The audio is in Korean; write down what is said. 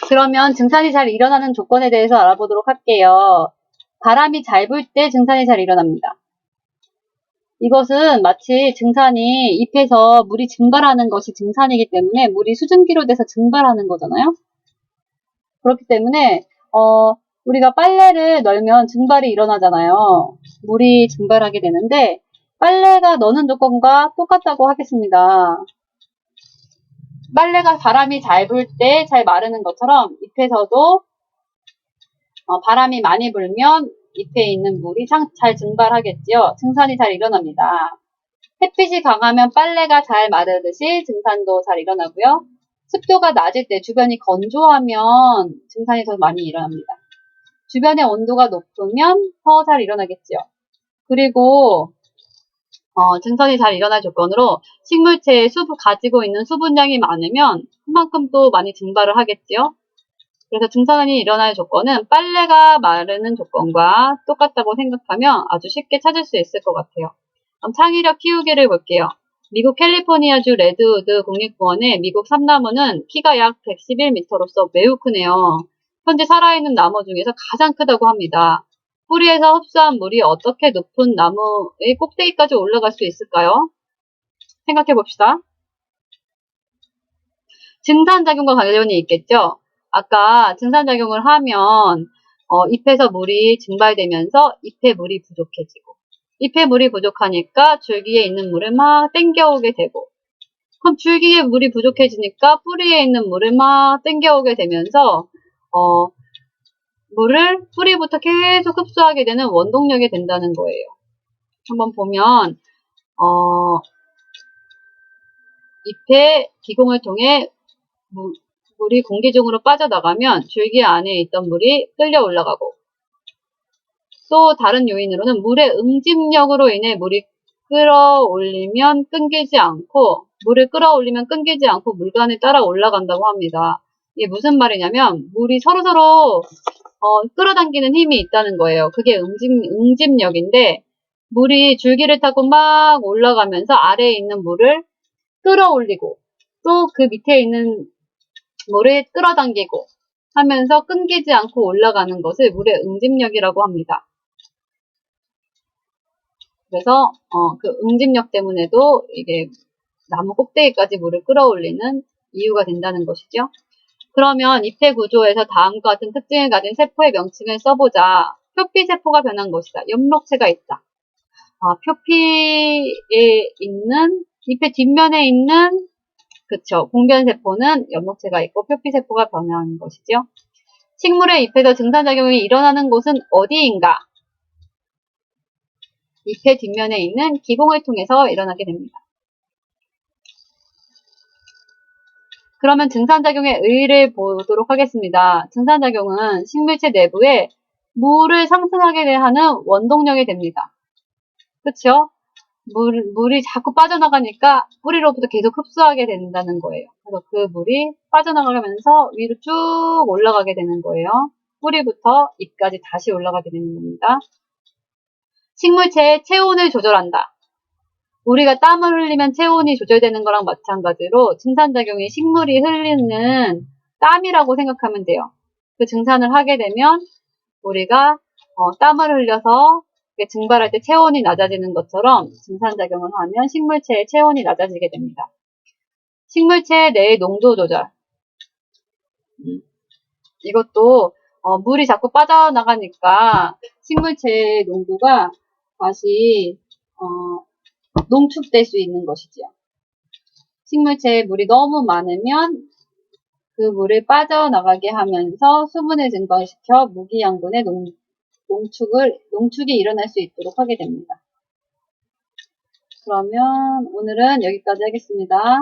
그러면 증산이 잘 일어나는 조건에 대해서 알아보도록 할게요. 바람이 잘 불 때 증산이 잘 일어납니다. 이것은 마치 증산이 잎에서 물이 증발하는 것이 증산이기 때문에 물이 수증기로 돼서 증발하는 거잖아요. 그렇기 때문에 우리가 빨래를 널면 증발이 일어나잖아요. 물이 증발하게 되는데 빨래가 너는 조건과 똑같다고 하겠습니다. 빨래가 바람이 잘 불 때 잘 마르는 것처럼 잎에서도 바람이 많이 불면 잎에 있는 물이 잘 증발하겠지요. 증산이 잘 일어납니다. 햇빛이 강하면 빨래가 잘 마르듯이 증산도 잘 일어나고요. 습도가 낮을 때 주변이 건조하면 증산이 더 많이 일어납니다. 주변의 온도가 높으면 더 잘 일어나겠지요. 그리고 증산이 잘 일어날 조건으로 식물체에 가지고 있는 수분량이 많으면 그만큼 또 많이 증발을 하겠지요. 그래서 증산이 일어날 조건은 빨래가 마르는 조건과 똑같다고 생각하면 아주 쉽게 찾을 수 있을 것 같아요. 그럼 창의력 키우기를 볼게요. 미국 캘리포니아주 레드우드 국립공원의 미국 삼나무는 키가 약 111m로서 매우 크네요. 현재 살아있는 나무 중에서 가장 크다고 합니다. 뿌리에서 흡수한 물이 어떻게 높은 나무의 꼭대기까지 올라갈 수 있을까요? 생각해 봅시다. 증산작용과 관련이 있겠죠? 아까 증산작용을 하면 잎에서 물이 증발되면서 잎에 물이 부족해지고 잎에 물이 부족하니까 줄기에 있는 물을 막 땡겨오게 되고 그럼 줄기에 물이 부족해지니까 뿌리에 있는 물을 막 땡겨오게 되면서 물을 뿌리부터 계속 흡수하게 되는 원동력이 된다는 거예요. 한번 보면 잎의 기공을 통해 물이 공기 중으로 빠져나가면 줄기 안에 있던 물이 끌려 올라가고 또 다른 요인으로는 물의 응집력으로 인해 물이 끌어올리면 끊기지 않고 물관을 따라 올라간다고 합니다. 이게 무슨 말이냐면 물이 서로서로 끌어당기는 힘이 있다는 거예요. 그게 응집력인데 물이 줄기를 타고 막 올라가면서 아래에 있는 물을 끌어올리고 또 그 밑에 있는 물을 끌어당기고 하면서 끊기지 않고 올라가는 것을 물의 응집력이라고 합니다. 그래서 그 응집력 때문에도 이게 나무 꼭대기까지 물을 끌어올리는 이유가 된다는 것이죠. 그러면 잎의 구조에서 다음과 같은 특징을 가진 세포의 명칭을 써보자. 표피세포가 변한 것이다. 엽록체가 있다. 표피에 있는 잎의 뒷면에 있는 공변세포는 엽록체가 있고 표피세포가 변한 것이죠. 식물의 잎에서 증산작용이 일어나는 곳은 어디인가? 잎의 뒷면에 있는 기공을 통해서 일어나게 됩니다. 그러면 증산작용의 의의를 보도록 하겠습니다. 증산작용은 식물체 내부에 물을 상승하게 하는 원동력이 됩니다. 그렇죠? 물이 자꾸 빠져나가니까 뿌리로부터 계속 흡수하게 된다는 거예요. 그래서 그 물이 빠져나가면서 위로 쭉 올라가게 되는 거예요. 뿌리부터 잎까지 다시 올라가게 되는 겁니다. 식물체의 체온을 조절한다. 우리가 땀을 흘리면 체온이 조절되는 거랑 마찬가지로 증산작용이 식물이 흘리는 땀이라고 생각하면 돼요. 그 증산을 하게 되면 우리가 땀을 흘려서 증발할 때 체온이 낮아지는 것처럼 증산작용을 하면 식물체의 체온이 낮아지게 됩니다. 식물체 내의 농도 조절. 이것도 물이 자꾸 빠져나가니까 식물체의 농도가 다시 농축될 수 있는 것이지요. 식물체에 물이 너무 많으면 그 물을 빠져나가게 하면서 수분을 증발시켜 무기양분의 농축이 일어날 수 있도록 하게 됩니다. 그러면 오늘은 여기까지 하겠습니다.